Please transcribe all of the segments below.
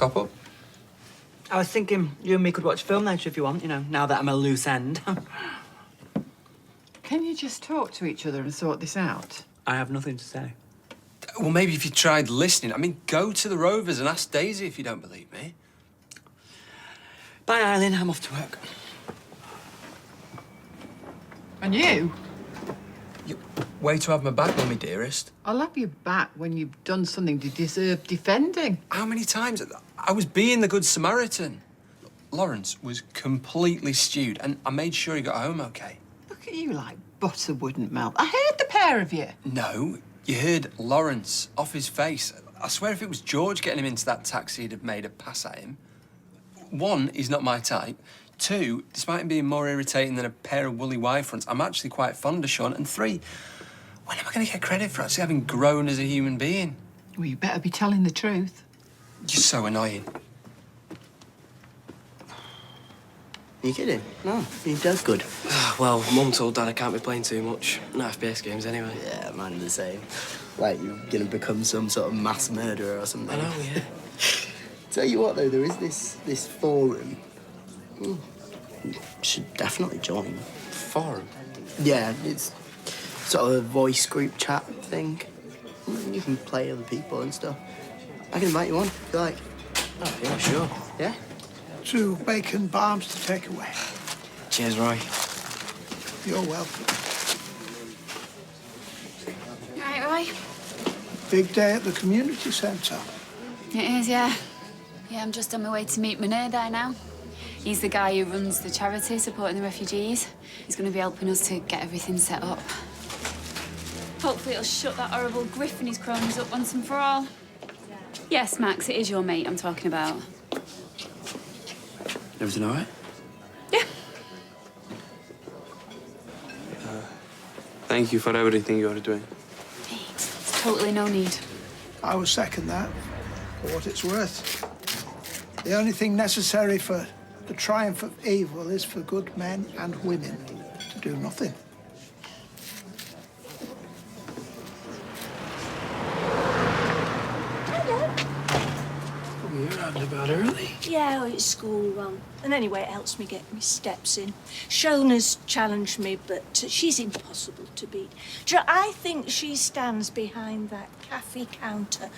top up? I was thinking you and me could watch film later if you want, you know, now that I'm a loose end. Can you just talk to each other and sort this out? I have nothing to say. Well, maybe if you tried listening. I mean, go to the Rovers and ask Daisy if you don't believe me. Bye, Eileen. I'm off to work. And you? Way to have my back, Mummy, dearest. I'll have you back when you've done something to deserve defending. How many times? I was being the good Samaritan. Lawrence was completely stewed, and I made sure he got home okay. Look at you like butter wouldn't melt. I heard the pair of you. No, you heard Lawrence off his face. I swear if it was George getting him into that taxi, he'd have made a pass at him. One, he's not my type. Two, despite him being more irritating than a pair of woolly Y-fronts, I'm actually quite fond of Sean. And three, when am I going to get credit for actually having grown as a human being? Well, you better be telling the truth. You're so annoying. Are you kidding? No, he does good. Well, Mum told Dad I can't be playing too much. No FPS games anyway. Yeah, mine the same. Like you're gonna become some sort of mass murderer or something. I know, yeah. Tell you what, though, there is this forum. You should definitely join. Forum? Yeah, it's sort of a voice group chat thing. You can play other people and stuff. I can invite you on if you like. Oh, yeah, sure. Yeah? 2 bacon bombs to take away. Cheers, Roy. You're welcome. You all right, Roy? Big day at the community centre. It is, yeah. Yeah, I'm just on my way to meet Munir there now. He's the guy who runs the charity supporting the refugees. He's going to be helping us to get everything set up. Hopefully it'll shut that horrible Griff and his cronies up once and for all. Yes, Max, it is your mate I'm talking about. Everything all right? Yeah. Thank you for everything you're doing. It's totally no need. I would second that, for what it's worth. The only thing necessary for the triumph of evil is for good men and women to do nothing. You're out and about early. Yeah, well, it's school run. And anyway, it helps me get my steps in. Shona's challenged me, but she's impossible to beat. Do you know, I think she stands behind that cafe counter,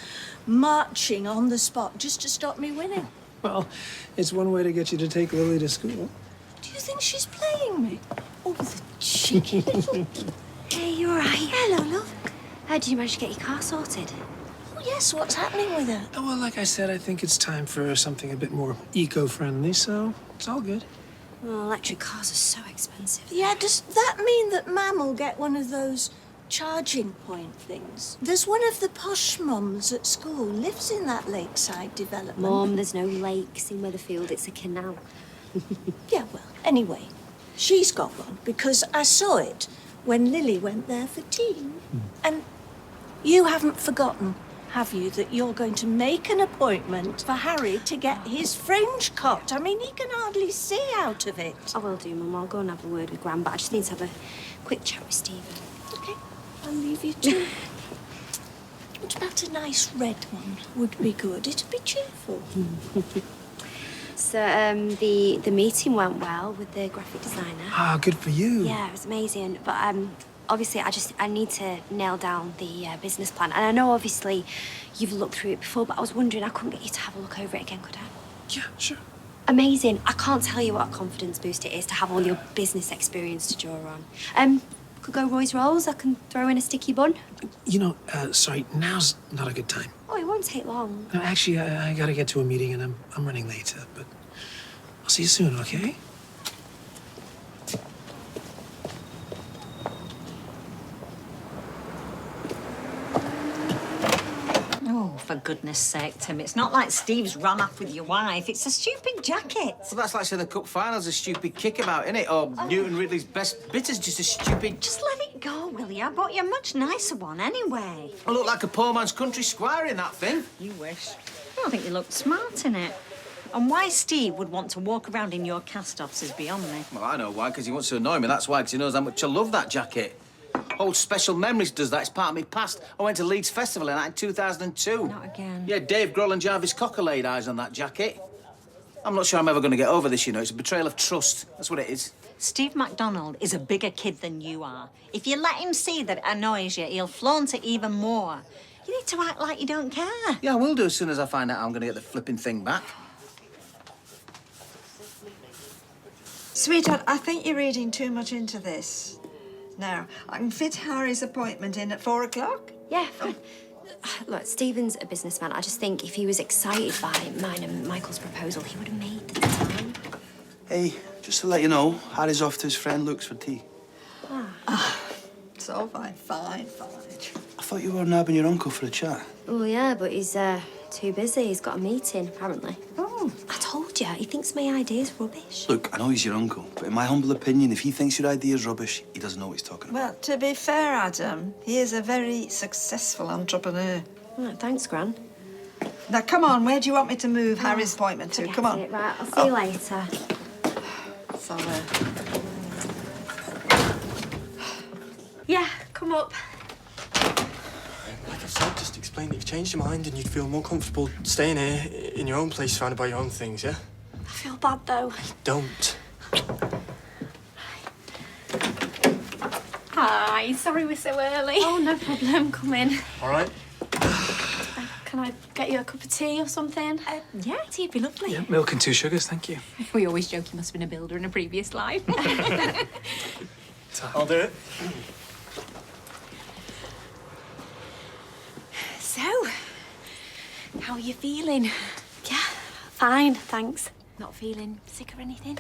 marching on the spot just to stop me winning. Well, it's one way to get you to take Lily to school. Do you think she's playing me? Oh, the cheeky little... Hey, you all right? Hello, love. How did you manage to get your car sorted? Oh, yes, what's happening with her? Oh, well, like I said, I think it's time for something a bit more eco-friendly, so it's all good. Well, electric cars are so expensive. Yeah, does that mean that Mam will get one of those charging point things? There's one of the posh mums at school lives in that lakeside development. Mum, there's no lakes in Weatherfield. It's a canal. Yeah, well, anyway, she's got one because I saw it when Lily went there for tea. And you haven't forgotten, have you, that you're going to make an appointment for Harry to get his fringe cut? I mean, he can hardly see out of it. I will do, Mum. I'll go and have a word with Gran, but I just need to have a quick chat with Stephen. OK, I'll leave you to. What about a nice red one? Would be good. It'd be cheerful. So, the meeting went well with the graphic designer. Ah, good for you. Yeah, it was amazing. But obviously, I need to nail down the business plan. And I know, obviously, you've looked through it before, but I was wondering, I couldn't get you to have a look over it again, could I? Yeah, sure. Amazing. I can't tell you what a confidence boost it is to have all your business experience to draw on. Could go Roy's Rolls. I can throw in a sticky bun. You know, sorry, now's not a good time. Oh, it won't take long. No, actually, I gotta get to a meeting and I'm running late, but I'll see you soon, okay? Oh, for goodness sake, Tim, it's not like Steve's run off with your wife. It's a stupid jacket. Well, that's like saying the Cup Final's a stupid kickabout, innit? Or Newton Ridley's best bitter's just a stupid... Just let it go, will you? I bought you a much nicer one anyway. I look like a poor man's country squire in that thing. You wish. I don't think you look smart in it. And why Steve would want to walk around in your cast-offs is beyond me. Well, I know why, because he wants to annoy me. That's why, because he knows how much I love that jacket. Old Special Memories does that. It's part of me past. I went to Leeds Festival in 2002. Not again. Yeah, Dave Grohl and Jarvis Cocker laid eyes on that jacket. I'm not sure I'm ever going to get over this, you know. It's a betrayal of trust. That's what it is. Steve MacDonald is a bigger kid than you are. If you let him see that it annoys you, he'll flaunt it even more. You need to act like you don't care. Yeah, I will do as soon as I find out how I'm going to get the flipping thing back. Sweetheart, I think you're reading too much into this. Now, I can fit Harry's appointment in at 4 o'clock. Yeah, fine. Look, Stephen's a businessman. I just think if he was excited by mine and Michael's proposal, he would have made the time. Hey, just to let you know, Harry's off to his friend Luke's for tea. It's all fine, fine. I thought you were nabbing your uncle for a chat. Oh, yeah, but he's too busy. He's got a meeting, apparently. Oh. I told you, he thinks my idea's rubbish. Look, I know he's your uncle, but in my humble opinion, if he thinks your idea's rubbish, he doesn't know what he's talking about. Well, to be fair, Adam, he is a very successful entrepreneur. Right, thanks, Gran. Now, come on, where do you want me to move Harry's appointment to? Forget Come on. it. Right, I'll see you later. Sorry. Yeah, come up. Like I said, just explain that you've changed your mind and you'd feel more comfortable staying here in your own place, surrounded by your own things, yeah? I feel bad, though. Don't. Hi, sorry we're so early. Oh, no problem. Come in. All right. Can I get you a cup of tea or something? Yeah, tea'd be lovely. Yeah, milk and 2 sugars, thank you. We always joke he must have been a builder in a previous life. I'll do it. So, how are you feeling? Yeah, fine, thanks. Not feeling sick or anything?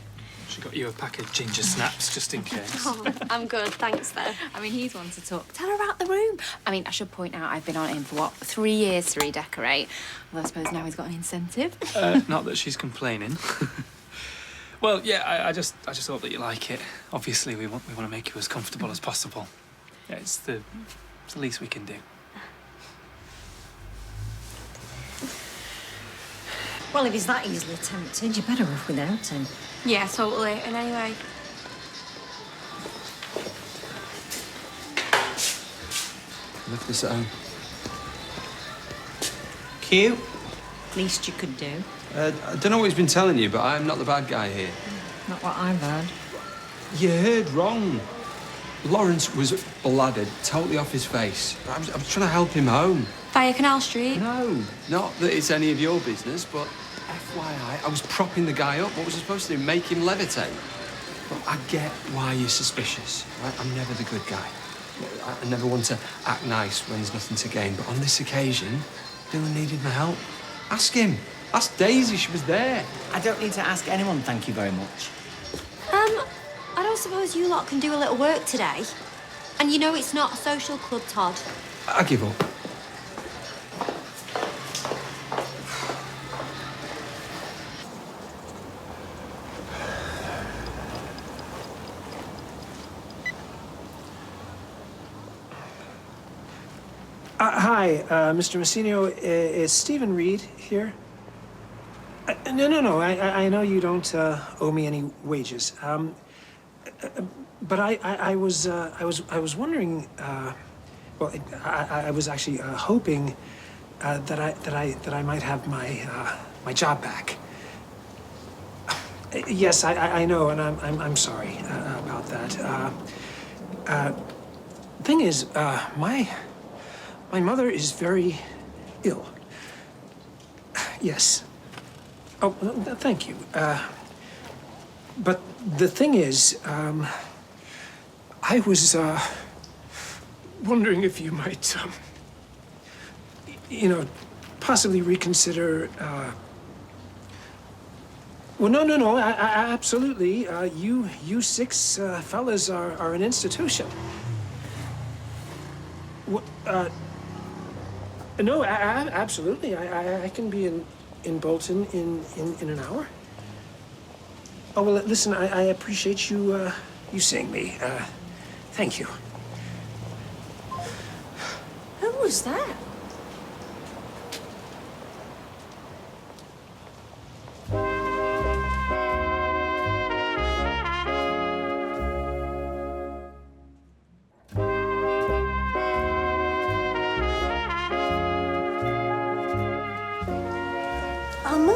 She got you a pack of ginger snaps just in case. Oh, I'm good, thanks, though. I mean, he's one to talk. Tell her about the room. I mean, I should point out I've been on him for, what, 3 years to redecorate? Well, I suppose now he's got an incentive. Not that she's complaining. Well, yeah, I just hope that you like it. Obviously, we want to make you as comfortable as possible. Yeah, it's the least we can do. Well, if he's that easily tempted, you're better off without him. Yeah, totally. And anyway... Left this at home. Cute. Least you could do. I don't know what he's been telling you, but I'm not the bad guy here. Not what I've heard. You heard wrong. Lawrence was blooded, totally off his face. I was trying to help him home. Via Canal Street? No, not that it's any of your business, but FYI, I was propping the guy up. What was I supposed to do, make him levitate? But I get why you're suspicious, right? I'm never the good guy. I never want to act nice when there's nothing to gain, but on this occasion, Dylan needed my help. Ask him. Ask Daisy, she was there. I don't need to ask anyone, thank you very much. I don't suppose you lot can do a little work today? And you know it's not a social club, Todd. I give up. Hi, Mr. Messino. Is Stephen Reed here? No. I know you don't owe me any wages. But I was wondering. Well, I was actually hoping that I might have my job back. Yes, I know, and I'm sorry about that. Thing is, my mother is very ill. Yes. Oh, thank you. But the thing is, I was wondering if you might, possibly reconsider. Well, no. I absolutely. You 6 fellas are an institution. No, absolutely. I can be in Bolton in an hour. Oh, well, listen, I appreciate you seeing me. Thank you. Who was that?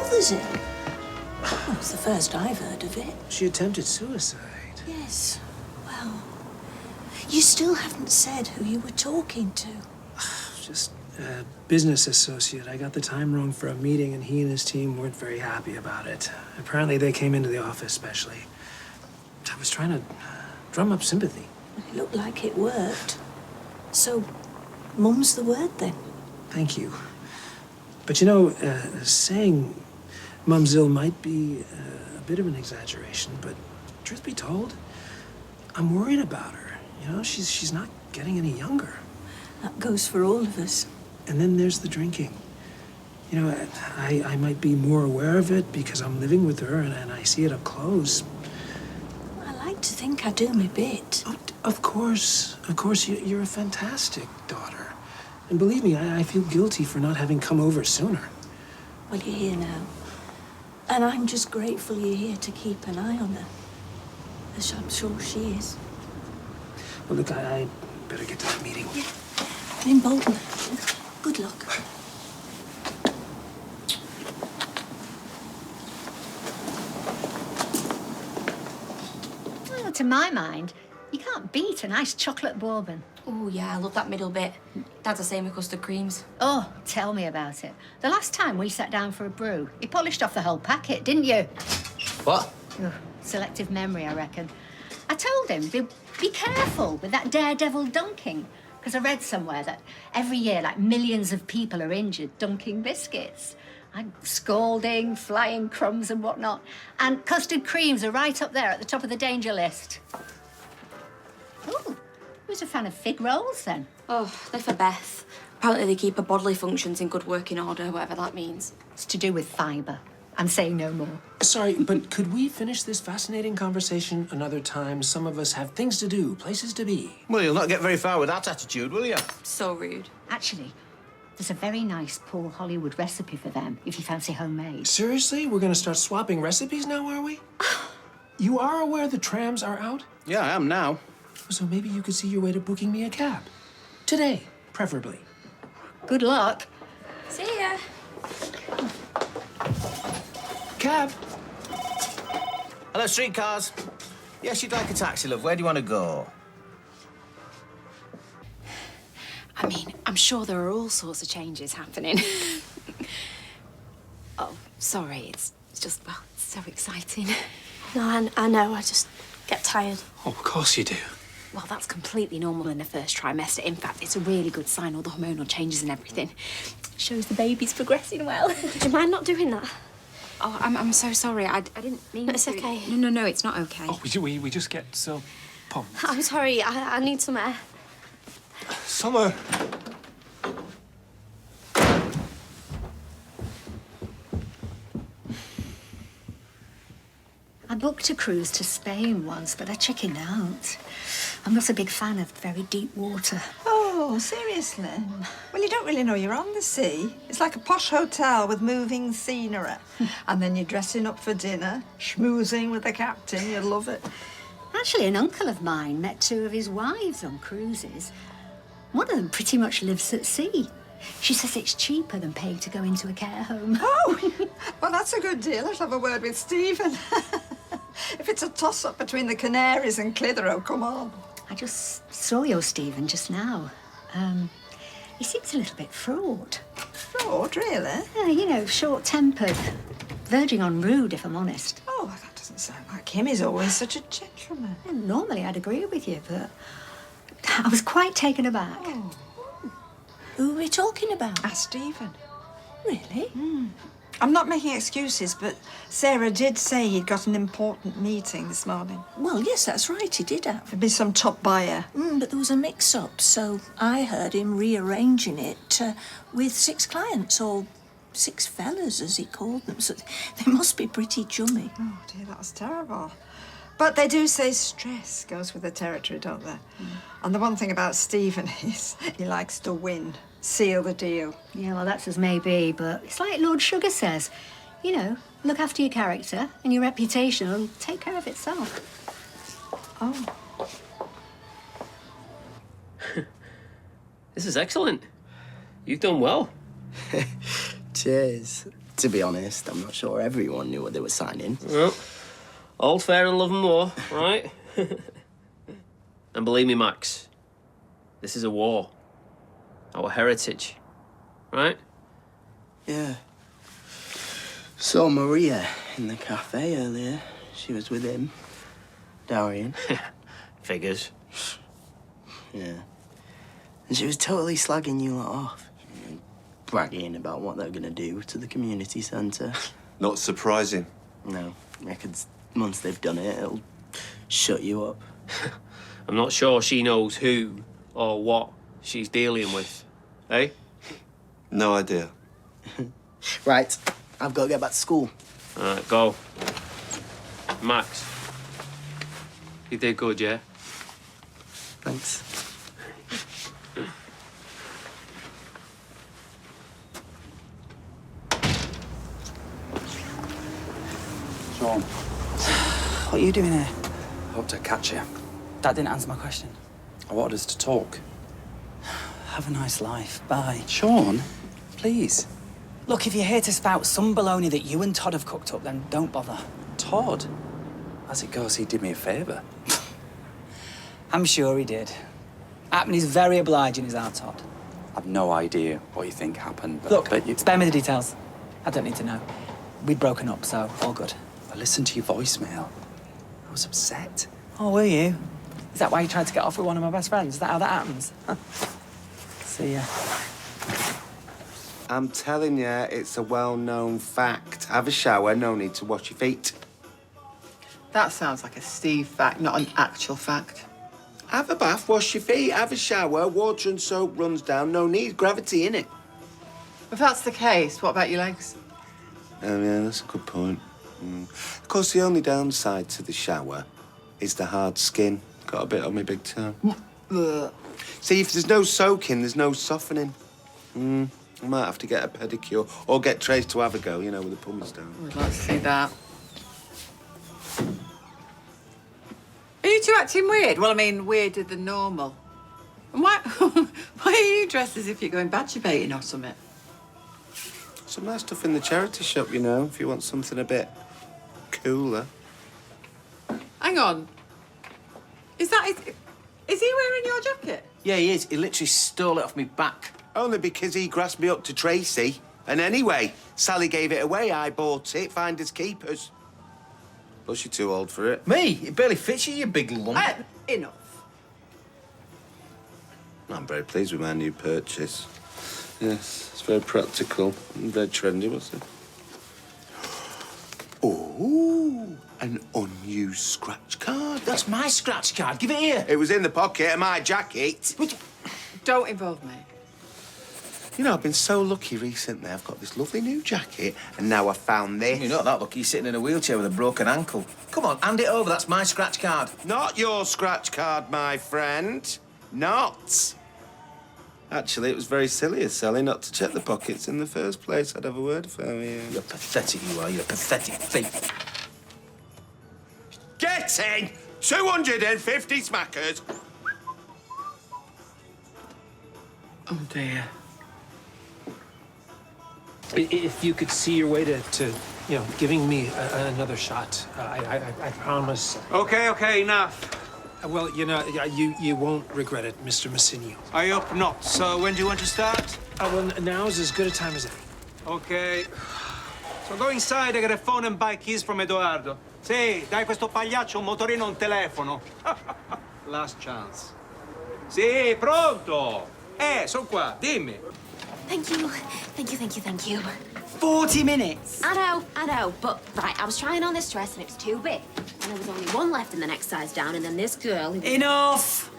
bothers him? Well, it's the first I've heard of it. She attempted suicide. Yes. Well, you still haven't said who you were talking to. Just a business associate. I got the time wrong for a meeting, and he and his team weren't very happy about it. Apparently, they came into the office specially. I was trying to drum up sympathy. It looked like it worked. So, mum's the word then? Thank you. But you know, saying Mum's ill might be a bit of an exaggeration, but truth be told, I'm worried about her. You know, she's not getting any younger. That goes for all of us. And then there's the drinking. You know, I might be more aware of it because I'm living with her and I see it up close. I like to think I do my bit. Oh, of course, you're a fantastic daughter. And believe me, I feel guilty for not having come over sooner. Well, you're here now. And I'm just grateful you're here to keep an eye on her. As I'm sure she is. Well, look, I better get to that meeting. Yeah. In Bolton. Good luck. Well, to my mind, you can't beat a nice chocolate bourbon. Oh, yeah, I love that middle bit. Dad's the same with custard creams. Oh, tell me about it. The last time we sat down for a brew, you polished off the whole packet, didn't you? What? Ugh, selective memory, I reckon. I told him, be careful with that daredevil dunking. Because I read somewhere that every year, like, millions of people are injured dunking biscuits. And scalding, flying crumbs and whatnot. And custard creams are right up there at the top of the danger list. Oh, who's a fan of fig rolls, then? Oh, they're for Beth. Apparently they keep her bodily functions in good working order, whatever that means. It's to do with fibre. I'm saying no more. Sorry, but could we finish this fascinating conversation another time? Some of us have things to do, places to be. Well, you'll not get very far with that attitude, will you? So rude. Actually, there's a very nice Paul Hollywood recipe for them, if you fancy homemade. Seriously? We're gonna start swapping recipes now, are we? You are aware the trams are out? Yeah, I am now. So maybe you could see your way to booking me a cab. Today, preferably. Good luck. See ya. Cab. Hello, streetcars. Yes, you'd like a taxi, love. Where do you want to go? I mean, I'm sure there are all sorts of changes happening. Oh, sorry, it's just, well, it's so exciting. No, I know, I just get tired. Oh, of course you do. Well, that's completely normal in the first trimester. In fact, it's a really good sign, all the hormonal changes and everything. Shows the baby's progressing well. Do you mind not doing that? Oh, I'm so sorry. I didn't mean No, it's to. okay. No, it's not okay. Oh, we just get so pumped. I'm sorry, I need some air. Summer. I booked a cruise to Spain once, but I chickened out. I'm not a big fan of very deep water. Oh, seriously? Well, you don't really know you're on the sea. It's like a posh hotel with moving scenery. And then you're dressing up for dinner, schmoozing with the captain. You'll love it. Actually, an uncle of mine met two of his wives on cruises. One of them pretty much lives at sea. She says it's cheaper than paying to go into a care home. Oh, well, that's a good deal. I'll have a word with Stephen. If it's a toss-up between the Canaries and Clitheroe, come on. I just saw your Stephen just now. He seems a little bit fraught. Fraught, really? Yeah, you know, short-tempered. Verging on rude, if I'm honest. Oh, that doesn't sound like him. He's always such a gentleman. Well, normally I'd agree with you, but I was quite taken aback. Oh. Who are we talking about? Stephen. Really? I'm not making excuses, but Sarah did say he'd got an important meeting this morning. Well, yes, that's right, he did have. There'd be some top buyer. But there was a mix-up, so I heard him rearranging it with 6 clients, or 6 fellas, as he called them. So they must be pretty chummy. Oh, dear, that was terrible. But they do say stress goes with the territory, don't they? And the one thing about Stephen is he likes to win, seal the deal. Yeah, well, that's as may be, but it's like Lord Sugar says. You know, look after your character and your reputation will take care of itself. Oh. This is excellent. You've done well. Cheers. To be honest, I'm not sure everyone knew what they were signing. Well, all fair in love and war, right? And believe me, Max, this is a war. Our heritage, right? Yeah. Saw Maria in the cafe earlier. She was with him. Darian. Figures. Yeah. And she was totally slagging you lot off. Bragging about what they're gonna do to the community centre. Not surprising. No. Reckons once they've done it, it'll shut you up. I'm not sure she knows who or what she's dealing with, eh? No idea. Right. I've got to get back to school. All right, go. Max, you did good, yeah? Thanks. Sean. What are you doing here? Hope to catch you. That didn't answer my question. I wanted us to talk. Have a nice life. Bye. Sean, please. Look, if you're here to spout some baloney that you and Todd have cooked up, then don't bother. Todd? As it goes, he did me a favour. I'm sure he did. He's very obliging, is our Todd. I've no idea what you think happened, but Look, I bet you... spare me the details. I don't need to know. We'd broken up, so all good. I listened to your voicemail. I was upset. Oh, were you? Is that why you tried to get off with one of my best friends? Is that how that happens? See ya. I'm telling you, it's a well-known fact. Have a shower, no need to wash your feet. That sounds like a Steve fact, not an actual fact. Have a bath, wash your feet, have a shower, water and soap runs down, no need, gravity in it. If that's the case, what about your legs? Oh, yeah, that's a good point. Of course, the only downside to the shower is the hard skin. Got a bit on my big toe. See, if there's no soaking, there's no softening. I might have to get a pedicure or get Trace to have a go, you know, with the pumice down. We'd like to see that. Are you two acting weird? Well, I mean, weirder than normal. And why, why are you dressed as if you're going badger baiting or something? Some nice stuff in the charity shop, you know, if you want something a bit cooler. Hang on. Is he wearing your jacket? Yeah, he is. He literally stole it off me back. Only because he grasped me up to Tracy. And anyway, Sally gave it away, I bought it, finders keepers. Plus, you're too old for it. Me? It barely fits you, you big lump. Enough. I'm very pleased with my new purchase. Yes, it's very practical and very trendy, wasn't it? Oh, an unused scratch card. That's my scratch card. Give it here. It was in the pocket of my jacket. Don't involve me. You know, I've been so lucky recently. I've got this lovely new jacket, and now I've found this. You're not that lucky. You're sitting in a wheelchair with a broken ankle. Come on, hand it over. That's my scratch card. Not your scratch card, my friend. Not. Actually, it was very silly of Sally not to check the pockets in the first place. I'd have a word for you. You're pathetic, you are. You're a pathetic thief. Getting 250 smackers. Oh, dear. If you could see your way to you know, giving me another shot, I promise. Okay, enough. Well, you know, you won't regret it, Mr. Messinio. I hope not. So when do you want to start? Well, now's as good a time as any. Okay. So go inside e get a phone and buy keys from Edoardo. Sì, dai questo pagliaccio un motorino e un telefono. Last chance. Sì, pronto. Son qua, dimmi. Thank you. 40 minutes? I know, but right, I was trying on this dress and it was too big. And there was only one left in the next size down, and then this girl who... Enough!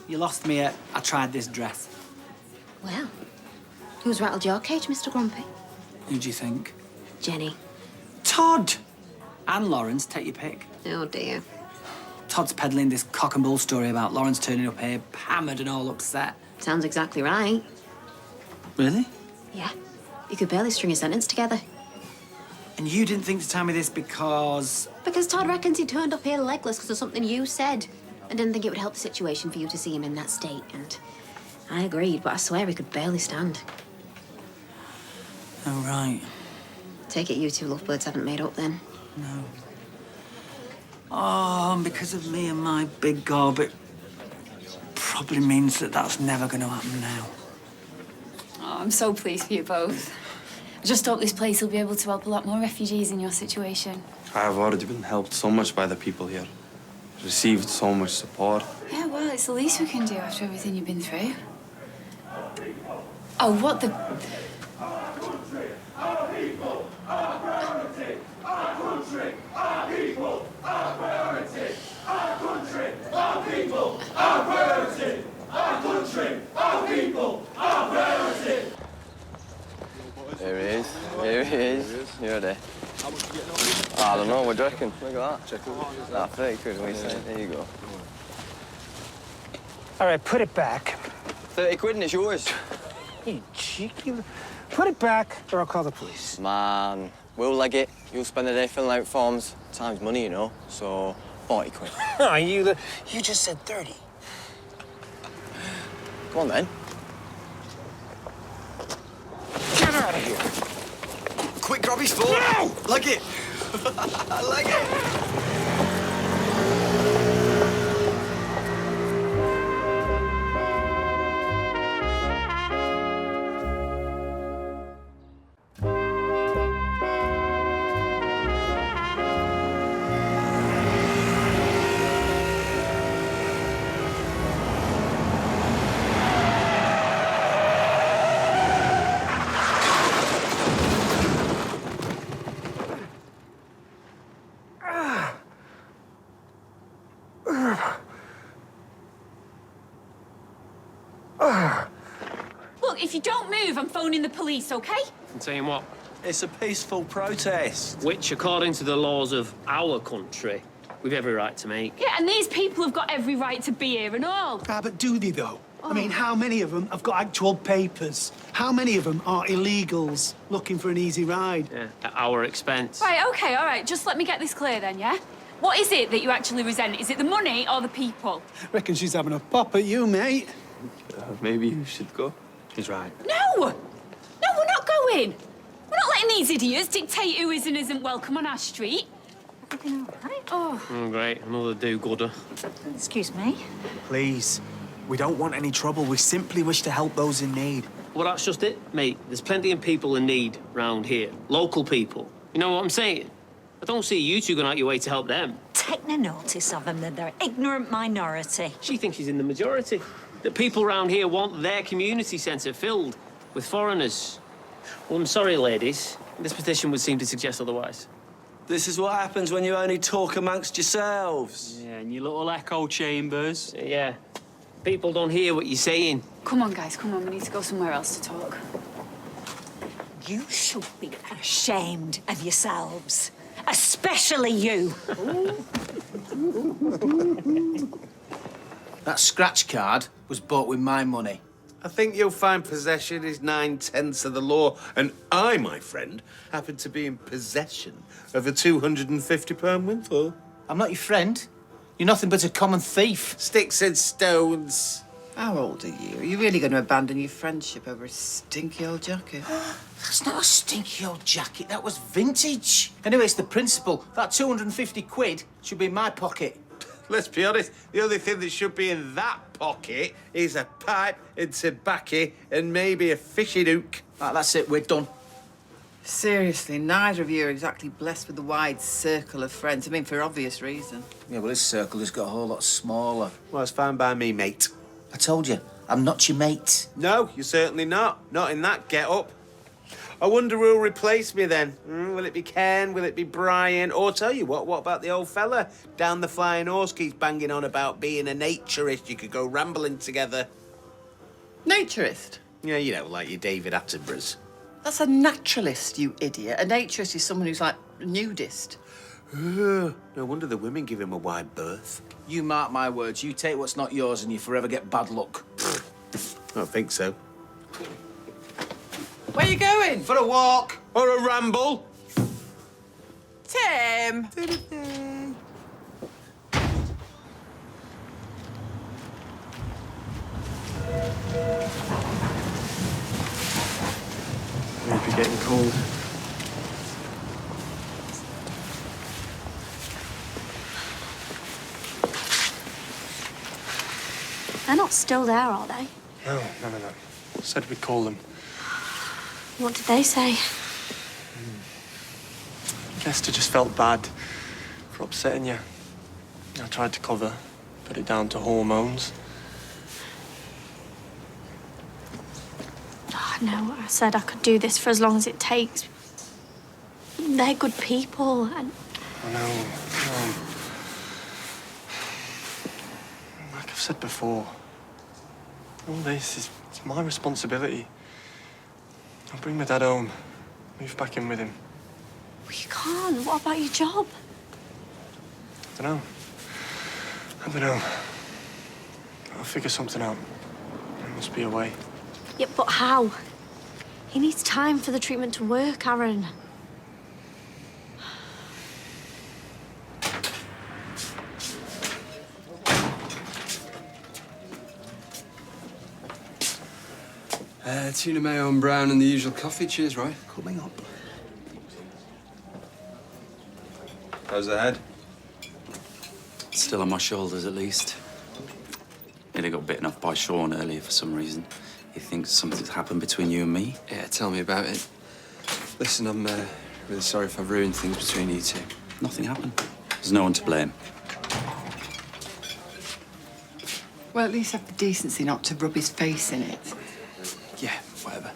You lost me at I tried this dress. Well, who's rattled your cage, Mr. Grumpy? Who do you think? Jenny. Todd! And Lawrence, take your pick. Oh, dear. Todd's peddling this cock and bull story about Lawrence turning up here, hammered and all upset. Sounds exactly right. Really? Yeah. You could barely string a sentence together. And you didn't think to tell me this because... Because Todd reckons he turned up here legless because of something you said. And didn't think it would help the situation for you to see him in that state. And I agreed, but I swear he could barely stand. Oh, right. Take it you two lovebirds haven't made up then. No. Oh, and because of me and my big gob, it probably means that that's never going to happen now. Oh, I'm so pleased for you both. I just hope this place will be able to help a lot more refugees in your situation. I have already been helped so much by the people here. Received so much support. Yeah, well, it's the least we can do after everything you've been through. Oh, what the... Our country, our people, our priority. Our country, our people, our priority. Our country, our people, our priority. Our country, our people, our priority. Here he is. Here he is. You're there. I don't know. What do you reckon? Look at that. Check it out. 30 quid. What are you saying? There you go. All right, put it back. 30 quid and it's yours. You cheeky... Put it back, or I'll call the police. Man, we'll leg it. You'll spend the day filling out forms. Time's money, you know. So, 40 quid. Oh, you just said 30. Come on, then. Get out of here. Quick, grab his phone. No! Leg it. Leg it. Look, if you don't move, I'm phoning the police, OK? I'm saying what? It's a peaceful protest. Which, according to the laws of our country, we've every right to make. Yeah, and these people have got every right to be here and all. Ah, but do they, though? I mean, how many of them have got actual papers? How many of them are illegals looking for an easy ride? Yeah, at our expense. Right, OK, all right, just let me get this clear then, yeah? What is it that you actually resent? Is it the money or the people? Reckon she's having a pop at you, mate. Maybe you should go. He's right. No! No, we're not going. We're not letting these idiots dictate who is and isn't welcome on our street. Everything all right? Oh. Great, another do-gooder. Excuse me? Please. We don't want any trouble. We simply wish to help those in need. Well, that's just it, mate. There's plenty of people in need round here. Local people. You know what I'm saying? I don't see you two going out your way to help them. Take no notice of them. They're ignorant minority. She thinks she's in the majority. That people round here want their community centre filled with foreigners. Well, I'm sorry, ladies. This petition would seem to suggest otherwise. This is what happens when you only talk amongst yourselves. Yeah, and your little echo chambers. Yeah. People don't hear what you're saying. Come on, guys, come on. We need to go somewhere else to talk. You should be ashamed of yourselves. Especially you. That scratch card was bought with my money. I think you'll find possession is 9/10 of the law, and I, my friend, happen to be in possession of a £250 windfall. I'm not your friend. You're nothing but a common thief. Sticks and stones. How old are you? Are you really going to abandon your friendship over a stinky old jacket? That's not a stinky old jacket. That was vintage. Anyway, it's the principle. That 250 quid should be in my pocket. Let's be honest, the only thing that should be in that pocket is a pipe and tobacco and maybe a fishing hook. Right, that's it. We're done. Seriously, neither of you are exactly blessed with a wide circle of friends. I mean, for obvious reason. Yeah, well, this circle has got a whole lot smaller. Well, it's fine by me, mate. I told you, I'm not your mate. No, you're certainly not. Not in that get-up. I wonder who'll replace me then. Will it be Ken? Will it be Brian? Or tell you what about the old fella down the Flying Horse keeps banging on about being a naturist? You could go rambling together. Naturist? Yeah, you know, like your David Attenboroughs. That's a naturalist, you idiot. A naturist is someone who's like a nudist. No wonder the women give him a wide berth. You mark my words, you take what's not yours and you forever get bad luck. I don't think so. Where are you going? For a walk or a ramble. Tim! Maybe getting cold. They're not still there, are they? No. Said we'd call them. What did they say? Esther just felt bad for upsetting you. I tried to put it down to hormones. Oh, no, I said I could do this for as long as it takes. They're good people, and... I know. Like I've said before, all this is it's my responsibility. I'll bring my dad home, move back in with him. Well, you can't. What about your job? I don't know. I'll figure something out. There must be a way. Yeah, but how? He needs time for the treatment to work, Aaron. Tuna mayo and brown and the usual coffee. Cheers, Roy. Coming up. How's the head? Still on my shoulders, at least. Nearly got bitten off by Sean earlier for some reason. He thinks something's happened between you and me. Yeah, tell me about it. Listen, I'm really sorry if I've ruined things between you two. Nothing happened. There's no one to blame. Well, at least have the decency not to rub his face in it. Yeah, whatever.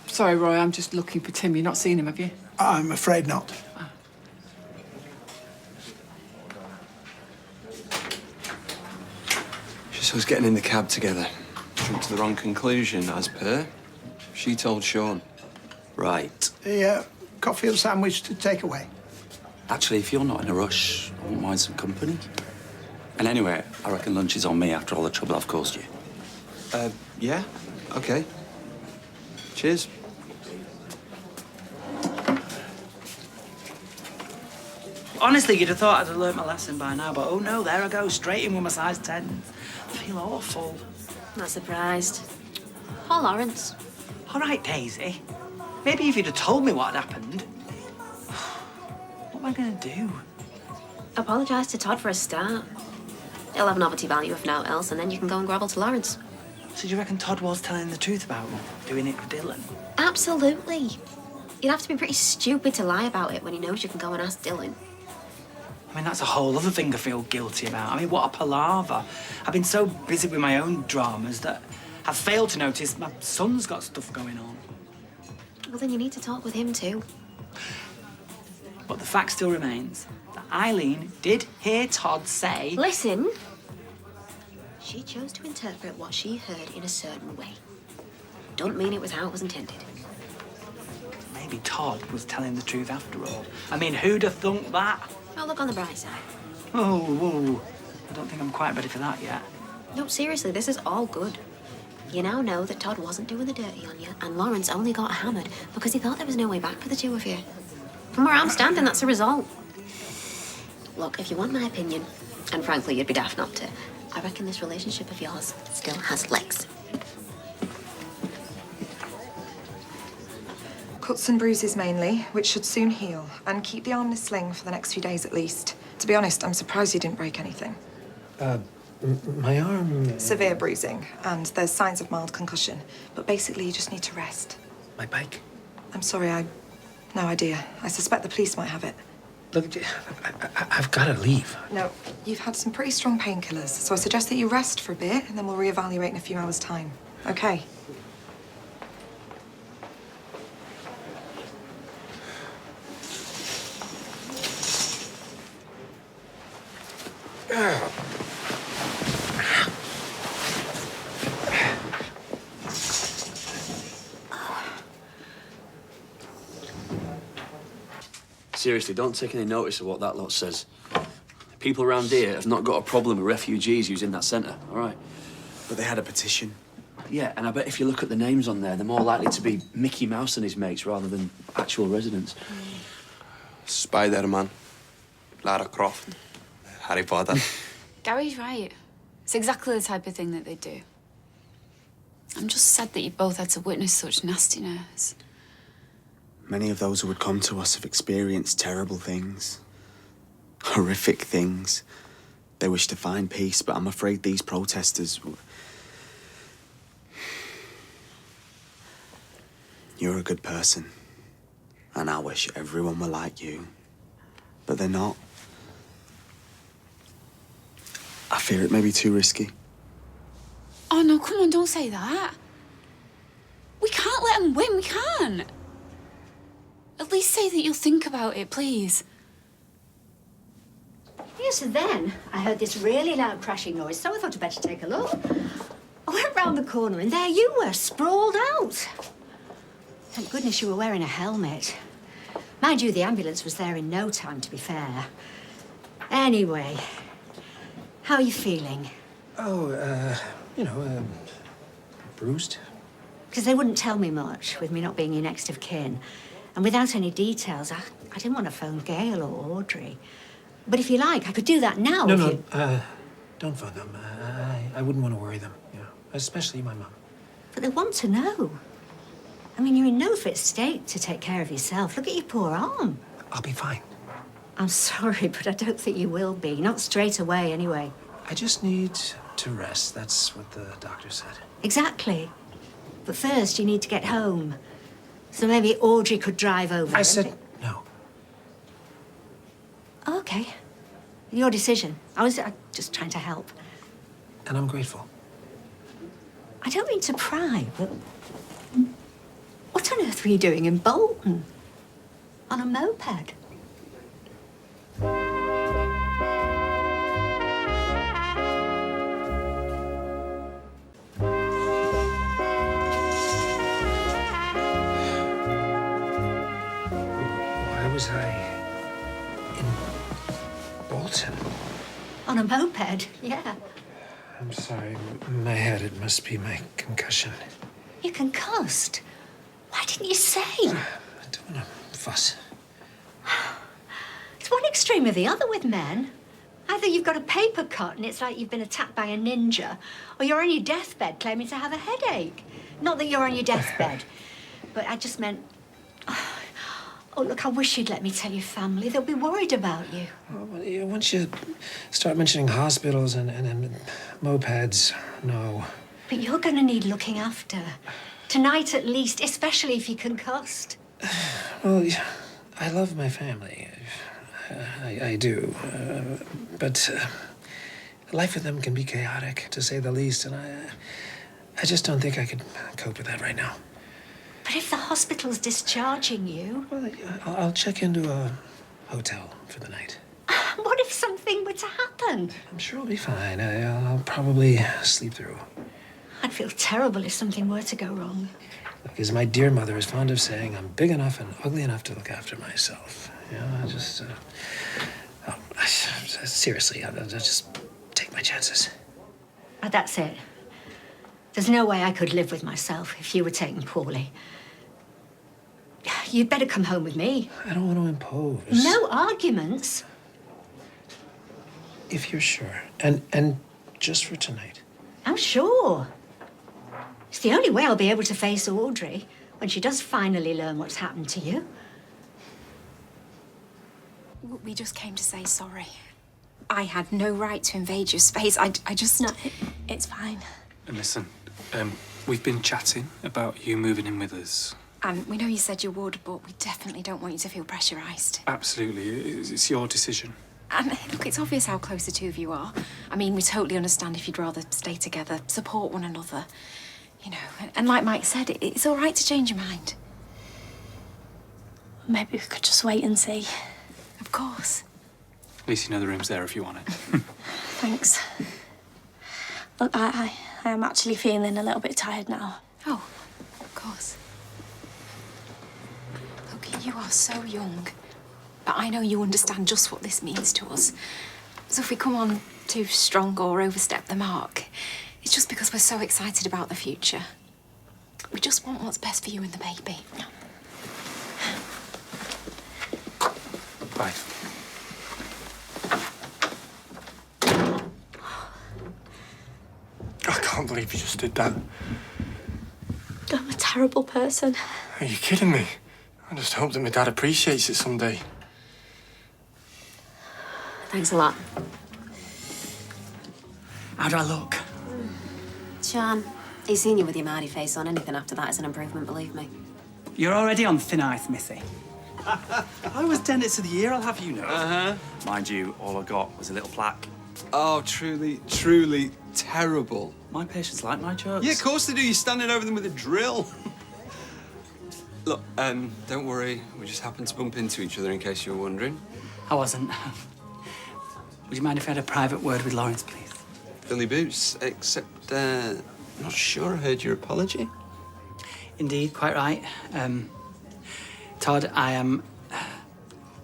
Sorry, Roy, I'm just looking for Tim. You've not seen him, have you? I'm afraid not. Just us getting in the cab together. Jumped to the wrong conclusion, as per. She told Sean. Right. The coffee or sandwich to take away. Actually, if you're not in a rush, I wouldn't mind some company. And anyway, I reckon lunch is on me after all the trouble I've caused you. Yeah? Okay. Cheers. Honestly, you'd have thought I'd have learnt my lesson by now, but oh no, there I go, straight in with my size 10. I feel awful. Not surprised. Poor Lawrence. All right, Daisy. Maybe if you'd have told me what had happened. What am I going to do? Apologise to Todd for a start. He'll have novelty value if not else, and then you can go and grovel to Lawrence. So do you reckon Todd was telling the truth about doing it with Dylan? Absolutely. You'd have to be pretty stupid to lie about it when he knows you can go and ask Dylan. I mean, that's a whole other thing I feel guilty about. I mean, what a palaver. I've been so busy with my own dramas that I've failed to notice my son's got stuff going on. Well, then you need to talk with him too. But the fact still remains that Eileen did hear Todd say... Listen. She chose to interpret what she heard in a certain way. Don't mean it was how it was intended. Maybe Todd was telling the truth after all. I mean, who'd have thunk that? Well, look on the bright side. Oh, whoa. I don't think I'm quite ready for that yet. No, seriously, this is all good. You now know that Todd wasn't doing the dirty on you, and Lawrence only got hammered because he thought there was no way back for the two of you. From where I'm standing, that's the result. Look, if you want my opinion, and frankly, you'd be daft not to, I reckon this relationship of yours still has legs. Cuts and bruises mainly, which should soon heal, and keep the arm in a sling for the next few days at least. To be honest, I'm surprised you didn't break anything. My arm... Severe bruising, and there's signs of mild concussion. But basically, you just need to rest. My bike? I'm sorry, no idea. I suspect the police might have it. Look, I've got to leave. No, you've had some pretty strong painkillers, so I suggest that you rest for a bit, and then we'll reevaluate in a few hours' time. Okay? Seriously, don't take any notice of what that lot says. People around here have not got a problem with refugees using that centre, all right? But they had a petition. Yeah, and I bet if you look at the names on there, they're more likely to be Mickey Mouse and his mates rather than actual residents. Spider-Man, Lara Croft, Harry Potter. Gary's right. It's exactly the type of thing that they do. I'm just sad that you both had to witness such nastiness. Many of those who would come to us have experienced terrible things. Horrific things. They wish to find peace, but I'm afraid these protesters... You're a good person. And I wish everyone were like you. But they're not. I fear it may be too risky. Oh, no, come on, don't say that. We can't let them win, we can't. At least say that you'll think about it, please. Yes, and then I heard this really loud crashing noise, so I thought I'd better take a look. I went round the corner and there you were, sprawled out. Thank goodness you were wearing a helmet. Mind you, the ambulance was there in no time, to be fair. Anyway, how are you feeling? Oh, bruised. Because they wouldn't tell me much, with me not being your next of kin. And without any details, I didn't want to phone Gail or Audrey. But if you like, I could do that now. No, don't phone them. I wouldn't want to worry them, especially my mum. But they want to know. I mean, you're in no fit state to take care of yourself. Look at your poor arm. I'll be fine. I'm sorry, but I don't think you will be. Not straight away, anyway. I just need to rest. That's what the doctor said. Exactly. But first, you need to get home. So maybe Audrey could drive over. I said no. Oh, okay. Your decision. I was just trying to help. And I'm grateful. I don't mean to pry, but what on earth were you doing in Bolton? On a moped? Why was I in Bolton? On a moped, yeah. I'm sorry. My head, it must be my concussion. You're concussed. Why didn't you say? I don't want to fuss. It's one extreme or the other with men. Either you've got a paper cut and it's like you've been attacked by a ninja, or you're on your deathbed claiming to have a headache. Not that you're on your deathbed, but I just meant... Oh, look, I wish you'd let me tell your family. They'll be worried about you. Well, once you start mentioning hospitals and mopeds, no. But you're going to need looking after. Tonight, at least, especially if you're concussed. Well, I love my family. I do. But life with them can be chaotic, to say the least, and I just don't think I could cope with that right now. But if the hospital's discharging you... Well, I'll check into a hotel for the night. What if something were to happen? I'm sure I'll be fine. I'll probably sleep through. I'd feel terrible if something were to go wrong. Look, as my dear mother is fond of saying, I'm big enough and ugly enough to look after myself. I just... seriously, I'll just take my chances. But that's it. There's no way I could live with myself if you were taken poorly. You'd better come home with me. I don't want to impose. No arguments. If you're sure. And just for tonight. I'm sure. It's the only way I'll be able to face Audrey when she does finally learn what's happened to you. We just came to say sorry. I had no right to invade your space. I just... No, it's fine. And listen, we've been chatting about you moving in with us. And we know you said you would, but we definitely don't want you to feel pressurised. Absolutely. It's your decision. And look, it's obvious how close the two of you are. I mean, we totally understand if you'd rather stay together, support one another. And like Mike said, it's all right to change your mind. Maybe we could just wait and see. Of course. At least you know the room's there if you want it. Thanks. Look, I am actually feeling a little bit tired now. Oh, of course. Look, you are so young, but I know you understand just what this means to us. So if we come on too strong or overstep the mark, it's just because we're so excited about the future. We just want what's best for you and the baby. Bye. I can't believe you just did that. I'm a terrible person. Are you kidding me? I just hope that my dad appreciates it someday. Thanks a lot. How do I look? Sean, he's seen you with your Mardy face on. Anything after that is an improvement, believe me. You're already on thin ice, Missy. I was dentist of the year, I'll have you know. Mind you, all I got was a little plaque. Oh, truly, truly terrible. My patients like my jokes. Yeah, of course they do. You're standing over them with a drill. Look, don't worry. We just happened to bump into each other in case you were wondering. I wasn't. Would you mind if I had a private word with Lawrence, please? Billy Boots, except, I'm not sure I heard your apology. Indeed, quite right. Todd, I am...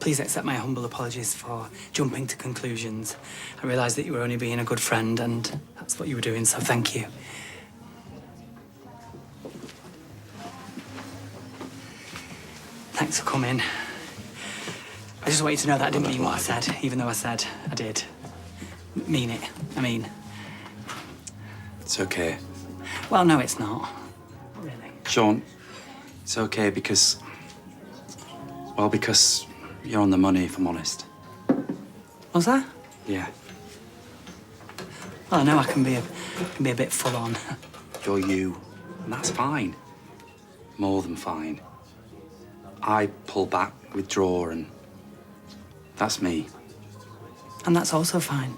Please accept my humble apologies for jumping to conclusions. I realised that you were only being a good friend, and that's what you were doing, so thank you. Thanks for coming. I just want you to know that I didn't mean what I said, even though I said I did. Mean it. I mean... It's okay. Well, no, it's not. Really. Sean, it's okay because... Well, because you're on the money, if I'm honest. Was that? Yeah. Well, I know I can be a bit full on. You're you, and that's fine. More than fine. I pull back, withdraw, and that's me. And that's also fine.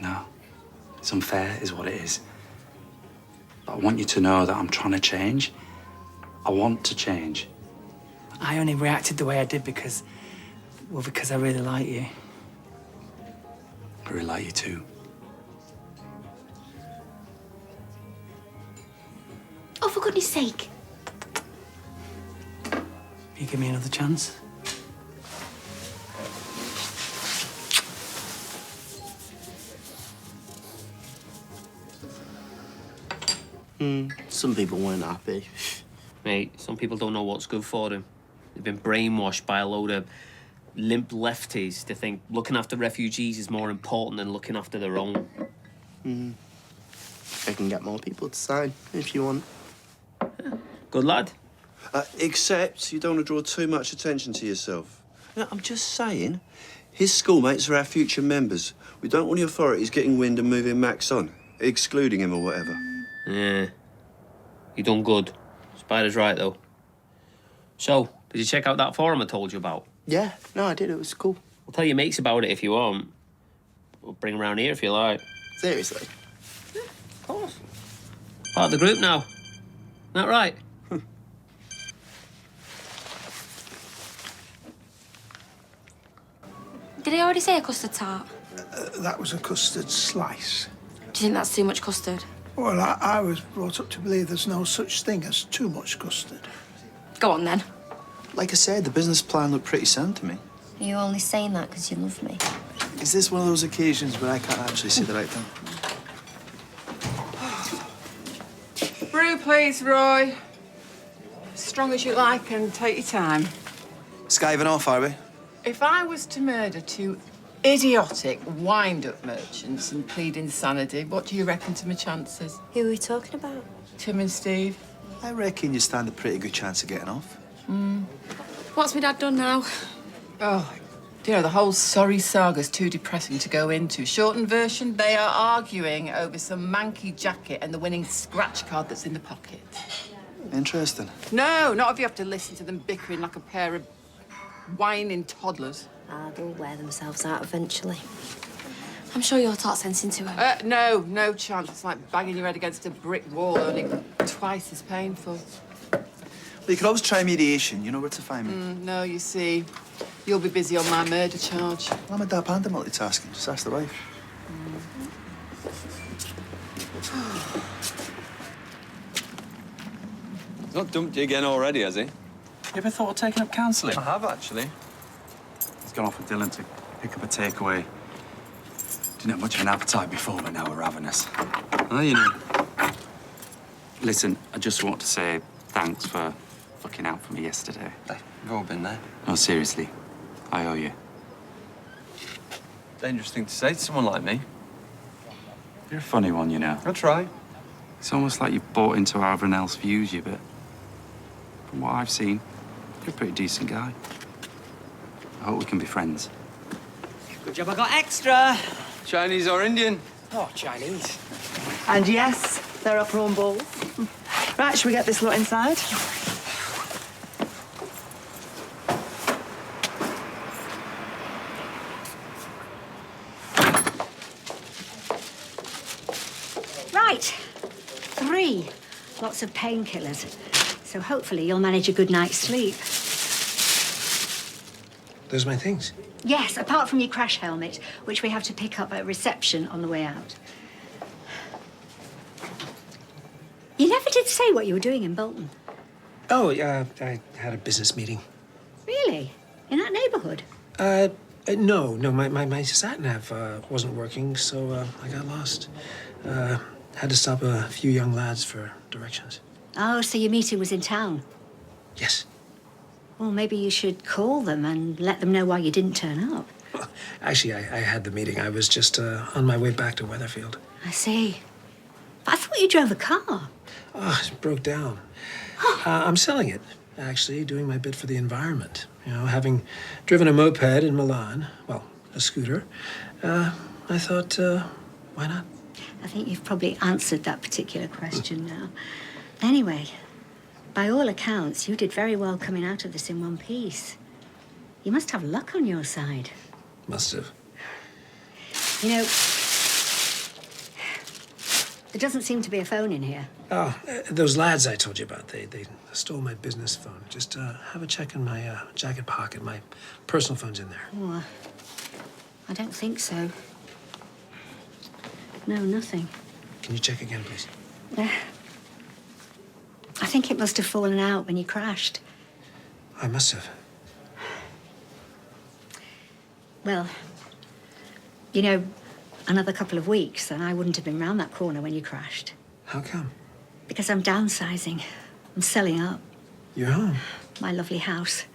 No. It's unfair, is what it is. But I want you to know that I'm trying to change. I want to change. I only reacted the way I did because I really like you. I really like you too. Oh, for goodness sake. You give me another chance? Some people weren't happy. Mate, some people don't know what's good for them. They've been brainwashed by a load of limp lefties to think looking after refugees is more important than looking after their own. I can get more people to sign if you want. Good lad. Except you don't want to draw too much attention to yourself. No, I'm just saying, his schoolmates are our future members. We don't want the authorities getting wind and moving Max on, excluding him or whatever. Yeah. You done good. Spider's right, though. So, did you check out that forum I told you about? Yeah, no, I did. It was cool. I'll tell your mates about it if you want. We'll bring them around here if you like. Seriously? Of course. Part of the group now. Isn't that right? Did he already say a custard tart? That was a custard slice. Do you think that's too much custard? Well, I was brought up to believe there's no such thing as too much custard. Go on, then. Like I said, the business plan looked pretty sound to me. Are you only saying that because you love me? Is this one of those occasions where I can't actually see the right thing? Brew, please, Roy. As strong as you like and take your time. Skiving off, are we? If I was to murder two idiotic wind-up merchants and plead insanity, what do you reckon to my chances? Who are we talking about? Tim and Steve. I reckon you stand a pretty good chance of getting off. What's my dad done now? Oh, you know, the whole sorry saga's too depressing to go into. Shortened version, they are arguing over some manky jacket and the winning scratch card that's in the pocket. Interesting. No, not if you have to listen to them bickering like a pair of whining toddlers. They'll wear themselves out eventually. I'm sure you'll talk sense into her. No chance. It's like banging your head against a brick wall, only twice as painful. Well, you could always try mediation. You know where to find me. No, you see, you'll be busy on my murder charge. I'm a dab hand at multitasking. Just ask the wife. He's not dumped you again already, has he? You ever thought of taking up counselling? I have, actually. He's gone off with Dylan to pick up a takeaway. Didn't have much of an appetite before, but now we're ravenous. Oh, you know. Listen, I just want to say thanks for looking out for me yesterday. Hey, we've all been there. No, seriously, I owe you. Dangerous thing to say to someone like me. You're a funny one, you know. I'll try. It's almost like you've bought into how everyone else views you, but from what I've seen, you're a pretty decent guy. I hope we can be friends. Good job I got extra. Chinese or Indian? Oh, Chinese. And yes, there are prawn balls. Right, shall we get this lot inside? Right. 3. Lots of painkillers. So hopefully you'll manage a good night's sleep. Those are my things. Yes, apart from your crash helmet, which we have to pick up at reception on the way out. You never did say what you were doing in Bolton. Oh, I had a business meeting. Really? In that neighbourhood? No, my sat-nav wasn't working, so I got lost. Had to stop a few young lads for directions. Oh, so your meeting was in town? Yes. Well, maybe you should call them and let them know why you didn't turn up. Actually, I had the meeting. I was just on my way back to Weatherfield. I see. But I thought you drove a car. Oh, it broke down. I'm selling it, actually, doing my bit for the environment. You know, having driven a moped in Milan, well, a scooter, I thought, why not? I think you've probably answered that particular question now. Anyway, by all accounts, you did very well coming out of this in one piece. You must have luck on your side. Must have. You know, there doesn't seem to be a phone in here. Oh, those lads I told you about, they stole my business phone. Just have a check in my jacket pocket. My personal phone's in there. Oh, I don't think so. No, nothing. Can you check again, please? I think it must have fallen out when you crashed. I must have. Well, you know, another couple of weeks and I wouldn't have been round that corner when you crashed. How come? Because I'm downsizing. I'm selling up. Your home? My lovely house.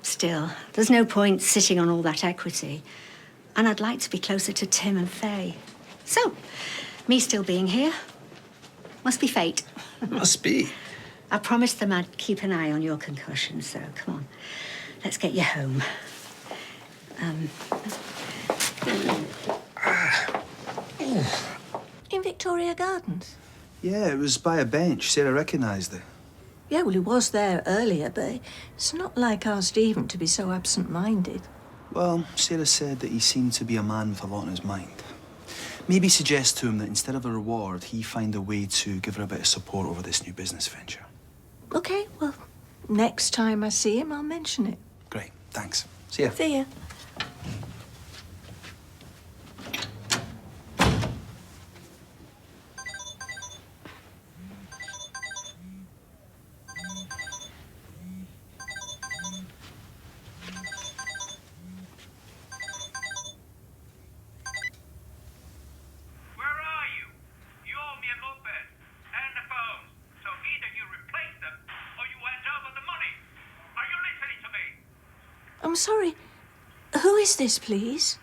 Still, there's no point sitting on all that equity. And I'd like to be closer to Tim and Faye. So, me still being here must be fate. Must be. I promised them I'd keep an eye on your concussion, so come on. Let's get you home. In Victoria Gardens? Yeah, it was by a bench. Sarah recognised it. Yeah, well, he was there earlier, but it's not like our Stephen to be so absent-minded. Well, Sarah said that he seemed to be a man with a lot on his mind. Maybe suggest to him that instead of a reward, he find a way to give her a bit of support over this new business venture. OK, well, next time I see him, I'll mention it. Great, thanks. See ya. See ya. I'm sorry. Who is this, please?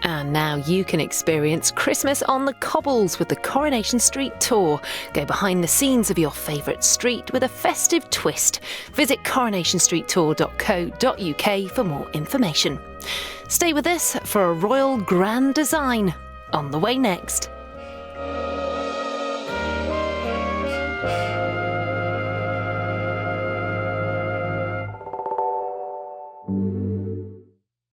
And now you can experience Christmas on the cobbles with the Coronation Street tour. Go behind the scenes of your favourite street with a festive twist. Visit coronationstreettour.co.uk for more information. Stay with us for a royal grand design on the way next.